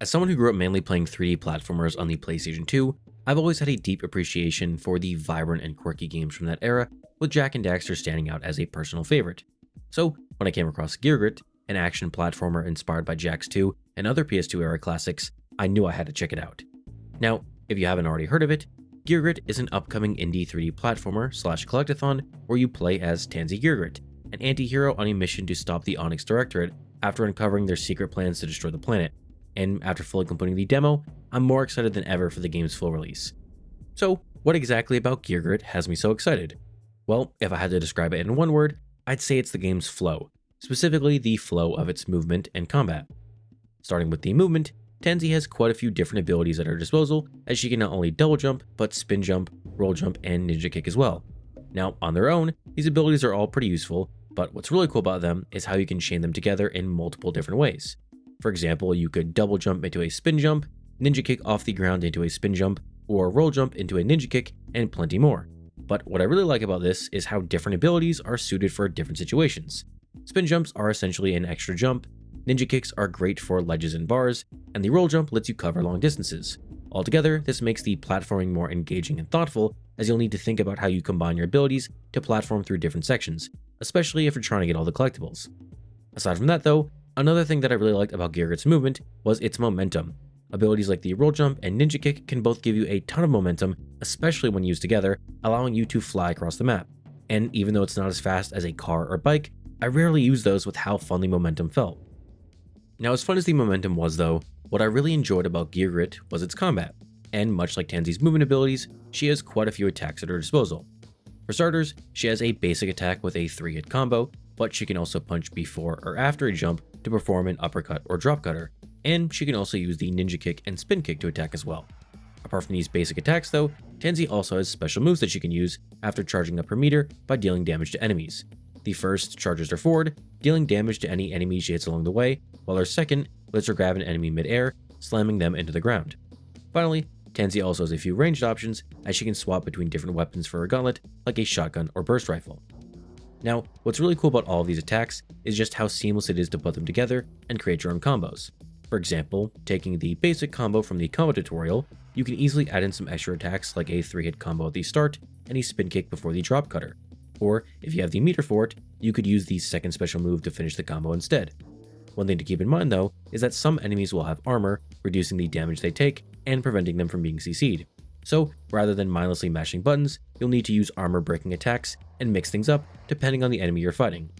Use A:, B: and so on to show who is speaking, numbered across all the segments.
A: As someone who grew up mainly playing 3D platformers on the PlayStation 2, I've always had a deep appreciation for the vibrant and quirky games from that era, with Jak and Daxter standing out as a personal favorite. So, when I came across GearGrit, an action platformer inspired by Jak II and other PS2 era classics, I knew I had to check it out. Now, if you haven't already heard of it, GearGrit is an upcoming indie 3D platformer / collectathon where you play as Tansy GearGrit, an anti-hero on a mission to stop the Onyx Directorate after uncovering their secret plans to destroy the planet. And after fully completing the demo, I'm more excited than ever for the game's full release. So, what exactly about GearGrit has me so excited? Well, if I had to describe it in one word, I'd say it's the game's flow, specifically the flow of its movement and combat. Starting with the movement, Tansy has quite a few different abilities at her disposal, as she can not only double jump, but spin jump, roll jump, and ninja kick as well. Now, on their own, these abilities are all pretty useful, but what's really cool about them is how you can chain them together in multiple different ways. For example, you could double jump into a spin jump, ninja kick off the ground into a spin jump, or roll jump into a ninja kick, and plenty more. But what I really like about this is how different abilities are suited for different situations. Spin jumps are essentially an extra jump, ninja kicks are great for ledges and bars, and the roll jump lets you cover long distances. Altogether, this makes the platforming more engaging and thoughtful, as you'll need to think about how you combine your abilities to platform through different sections, especially if you're trying to get all the collectibles. Aside from that though, another thing that I really liked about GearGrit's movement was its momentum. Abilities like the roll jump and ninja kick can both give you a ton of momentum, especially when used together, allowing you to fly across the map. And even though it's not as fast as a car or bike, I rarely use those with how fun the momentum felt. Now, as fun as the momentum was though, what I really enjoyed about GearGrit was its combat. And much like Tansy's movement abilities, she has quite a few attacks at her disposal. For starters, she has a basic attack with a 3-hit combo, but she can also punch before or after a jump to perform an uppercut or drop cutter, and she can also use the ninja kick and spin kick to attack as well. Apart from these basic attacks though, Tansy also has special moves that she can use after charging up her meter by dealing damage to enemies. The first charges her forward, dealing damage to any enemy she hits along the way, while her second lets her grab an enemy mid-air, slamming them into the ground. Finally, Tansy also has a few ranged options, as she can swap between different weapons for her gauntlet, like a shotgun or burst rifle. Now, what's really cool about all of these attacks is just how seamless it is to put them together and create your own combos. For example, taking the basic combo from the combo tutorial, you can easily add in some extra attacks like a 3-hit combo at the start and a spin kick before the drop cutter. Or, if you have the meter for it, you could use the second special move to finish the combo instead. One thing to keep in mind though, is that some enemies will have armor, reducing the damage they take and preventing them from being CC'd. So, rather than mindlessly mashing buttons, you'll need to use armor breaking attacks and mix things up depending on the enemy you're fighting.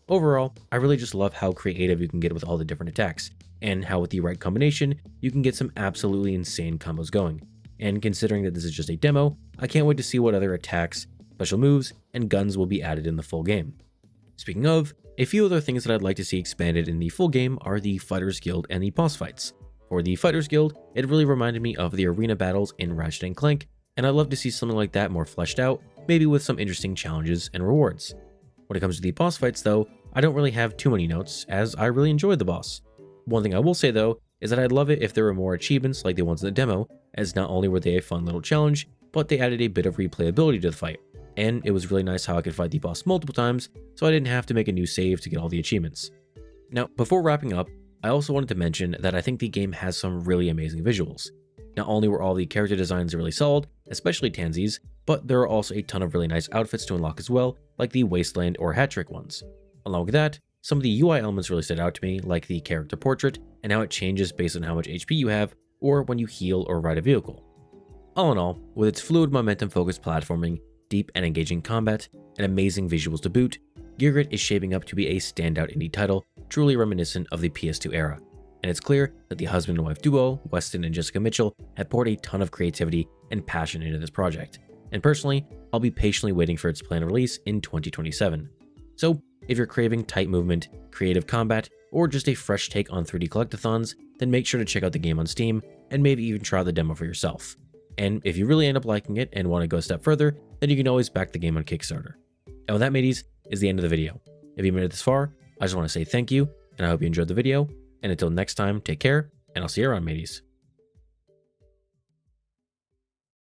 A: Overall, I really just love how creative you can get with all the different attacks, and how with the right combination, you can get some absolutely insane combos going. And considering that this is just a demo, I can't wait to see what other attacks, special moves, and guns will be added in the full game. Speaking of, a few other things that I'd like to see expanded in the full game are the Fighters Guild and the boss fights. For the Fighters Guild, it really reminded me of the arena battles in Ratchet & Clank, and I'd love to see something like that more fleshed out, maybe with some interesting challenges and rewards. When it comes to the boss fights though, I don't really have too many notes, as I really enjoyed the boss. One thing I will say though, is that I'd love it if there were more achievements like the ones in the demo, as not only were they a fun little challenge, but they added a bit of replayability to the fight. And it was really nice how I could fight the boss multiple times, so I didn't have to make a new save to get all the achievements. Now, before wrapping up, I also wanted to mention that I think the game has some really amazing visuals. Not only were all the character designs really solid, especially Tansy's, but there are also a ton of really nice outfits to unlock as well, like the Wasteland or Hat Trick ones. Along with that, some of the UI elements really stood out to me, like the character portrait and how it changes based on how much HP you have, or when you heal or ride a vehicle. All in all, with its fluid momentum-focused platforming, deep and engaging combat, and amazing visuals to boot, GearGrit is shaping up to be a standout indie title, truly reminiscent of the PS2 era. And it's clear that the husband and wife duo, Weston and Jessica Mitchell, have poured a ton of creativity and passion into this project. And personally, I'll be patiently waiting for its planned release in 2027. So, if you're craving tight movement, creative combat, or just a fresh take on 3D collectathons, then make sure to check out the game on Steam, and maybe even try the demo for yourself. And if you really end up liking it and want to go a step further, then you can always back the game on Kickstarter. And with that, mateys, is the end of the video. If you made it this far, I just want to say thank you, and I hope you enjoyed the video, and until next time, take care, and I'll see you around, mateys.